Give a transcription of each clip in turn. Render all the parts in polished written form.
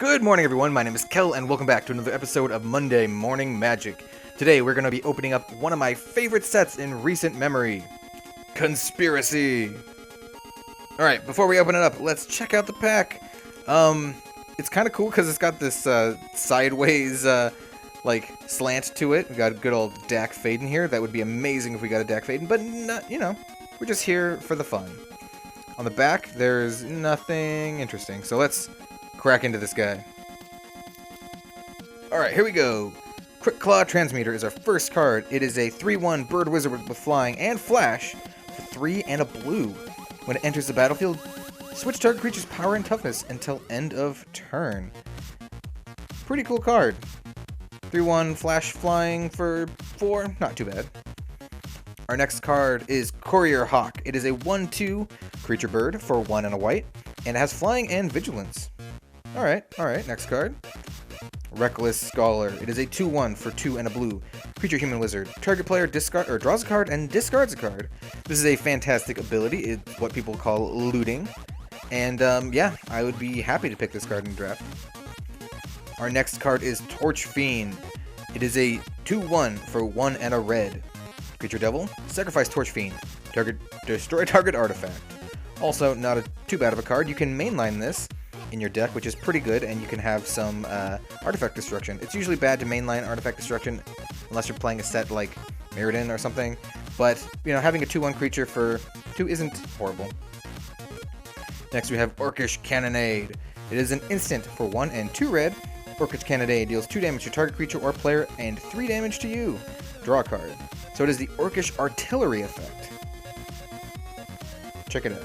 Good morning, everyone. My name is Kel, and welcome back to another episode of Monday Morning Magic. Today, we're going to be opening up one of my favorite sets in recent memory, Conspiracy. Alright, before we open it up, let's check out the pack. It's kind of cool because it's got this sideways, slant to it. We got a good old Dak Faden here. That would be amazing if we got a Dak Faden, but, we're just here for the fun. On the back, there's nothing interesting, so let's crack into this guy. Alright, here we go. Quick Claw Transmuter is our first card. It is a 3/1 Bird Wizard with Flying and Flash for 3 and a blue. When it enters the battlefield, switch target creature's power and toughness until end of turn. Pretty cool card. 3/1 Flash Flying for 4, not too bad. Our next card is Courier Hawk. It is a 1/2 creature bird for 1 and a white, and it has Flying and Vigilance. Alright, next card. Reckless Scholar. It is a 2/1 for 2 and a blue. Creature Human Wizard. Target player draws a card and discards a card. This is a fantastic ability. It's what people call looting. And yeah, I would be happy to pick this card in the draft. Our next card is Torch Fiend. It is a 2/1 for 1 and a red. Creature Devil. Sacrifice Torch Fiend. Destroy target artifact. Also, not too bad of a card. You can mainline this in your deck, which is pretty good, and you can have some artifact destruction. It's usually bad to mainline artifact destruction unless you're playing a set like Mirrodin or something, but having a 2/1 creature for 2 isn't horrible. Next we have Orcish Cannonade. It is an instant for 1 and 2 red. Orcish Cannonade deals 2 damage to target creature or player and 3 damage to you. Draw a card. So it is the Orcish Artillery effect. Check it out.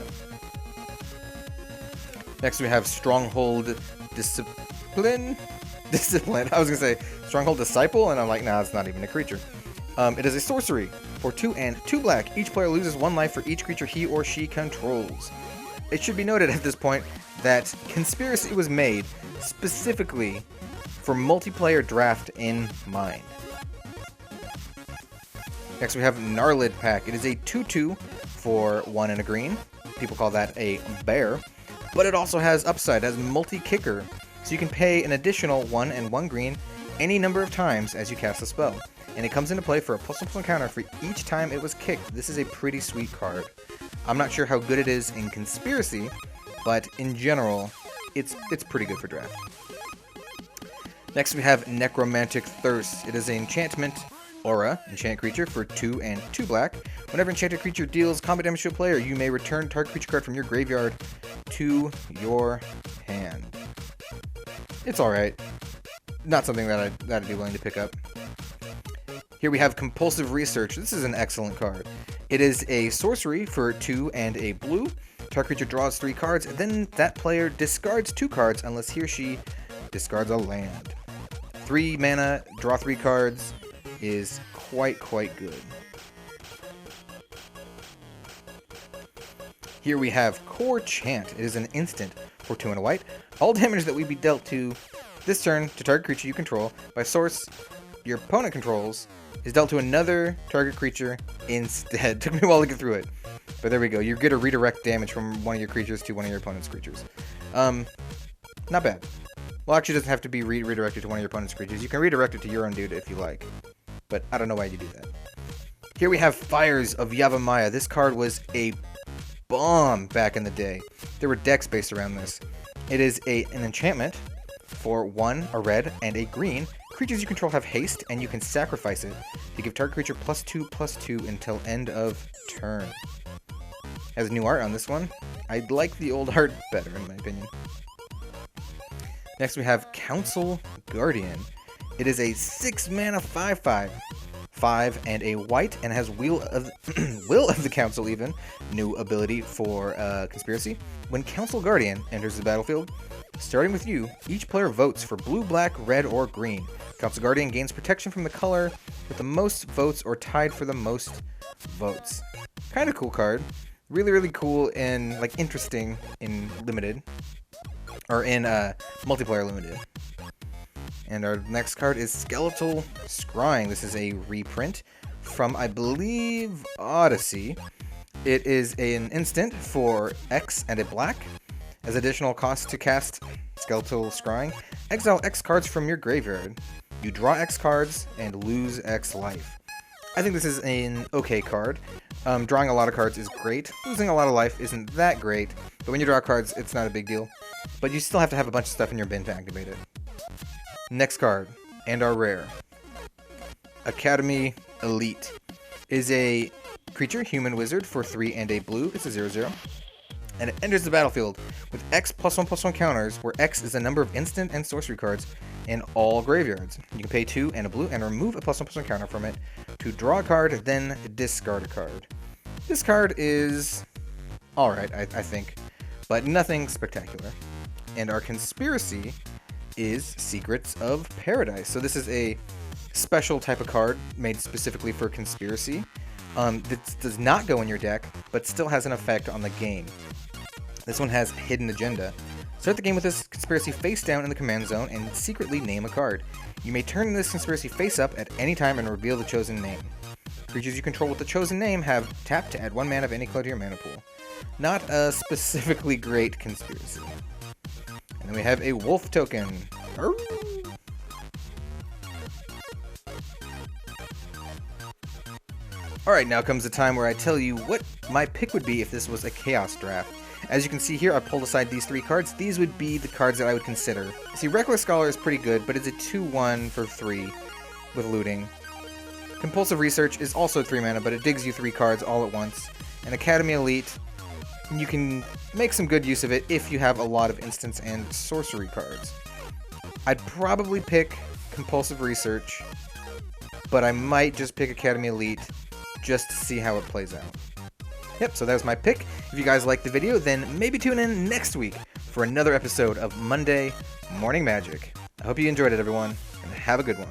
Next we have Stronghold Discipline. I was going to say Stronghold Disciple, and I'm like, nah, it's not even a creature. It is a sorcery for 2 and 2 black. Each player loses 1 life for each creature he or she controls. It should be noted at this point that Conspiracy was made specifically for multiplayer draft in mind. Next we have Gnarlid Pack. It is a 2/2 for 1 and a green. People call that a bear. But it also has upside as multi-kicker, so you can pay an additional 1 and 1 green any number of times as you cast a spell. And it comes into play for a +1/+1 counter for each time it was kicked. This is a pretty sweet card. I'm not sure how good it is in Conspiracy, but in general, it's pretty good for draft. Next we have Necromantic Thirst. It is an enchantment aura, enchant creature for 2 and 2 black. Whenever enchanted creature deals combat damage to a player, you may return target creature card from your graveyard to your hand. It's alright. Not something that I'd be willing to pick up. Here we have Compulsive Research. This is an excellent card. It is a sorcery for 2 and a blue. Target creature draws 3 cards, and then that player discards 2 cards unless he or she discards a land. 3 mana, draw 3 cards is quite good. Here we have Core Chant. It is an instant for 2 and a white. All damage that would be dealt to this turn to target creature you control by source your opponent controls is dealt to another target creature instead. Took me a while to get through it, but there we go. You get a redirect damage from one of your creatures to one of your opponent's creatures. Not bad. Well, actually, it doesn't have to be redirected to one of your opponent's creatures. You can redirect it to your own dude if you like, but I don't know why you do that. Here we have Fires of Yavimaya. This card was a bomb back in the day. There were decks based around this. It is an enchantment for 1, a red, and a green. Creatures you control have haste, and you can sacrifice it to give target creature +2/+2 until end of turn. Has new art on this one. I like the old art better, in my opinion. Next we have Council Guardian. It is a 6 mana 5/5. 5 and a white, and has Will of the Council even. New ability for Conspiracy. When Council Guardian enters the battlefield, starting with you, each player votes for blue, black, red, or green. Council Guardian gains protection from the color with the most votes or tied for the most votes. Kind of cool card. Really cool and interesting in limited. Or in multiplayer limited. And our next card is Skeletal Scrying. This is a reprint from, I believe, Odyssey. It is an instant for X and a black. As additional costs to cast Skeletal Scrying, exile X cards from your graveyard. You draw X cards and lose X life. I think this is an okay card. Drawing a lot of cards is great. Losing a lot of life isn't that great, but when you draw cards, it's not a big deal. But you still have to have a bunch of stuff in your bin to activate it. Next card, and our rare. Academy Elite is a creature, human wizard for 3 and a blue. It's a 0/0. And it enters the battlefield with X +1/+1 counters, where X is the number of instant and sorcery cards in all graveyards. You can pay 2 and a blue and remove a +1/+1 counter from it to draw a card, then discard a card. This card is alright, I think, but nothing spectacular. And our conspiracy is Secrets of Paradise. So this is a special type of card made specifically for conspiracy. That does not go in your deck, but still has an effect on the game. This one has Hidden Agenda. Start the game with this conspiracy face down in the command zone and secretly name a card. You may turn this conspiracy face up at any time and reveal the chosen name. Creatures you control with the chosen name have tap to add 1 mana of any color to your mana pool. Not a specifically great conspiracy. And then we have a wolf token. Arr! Alright, now comes the time where I tell you what my pick would be if this was a Chaos draft. As you can see here, I pulled aside these 3 cards. These would be the cards that I would consider. See, Reckless Scholar is pretty good, but it's a 2/1 for 3 with looting. Compulsive Research is also 3 mana, but it digs you 3 cards all at once. And Academy Elite, you can make some good use of it if you have a lot of instants and sorcery cards. I'd probably pick Compulsive Research, but I might just pick Academy Elite just to see how it plays out. Yep, so that was my pick. If you guys liked the video, then maybe tune in next week for another episode of Monday Morning Magic. I hope you enjoyed it, everyone, and have a good one.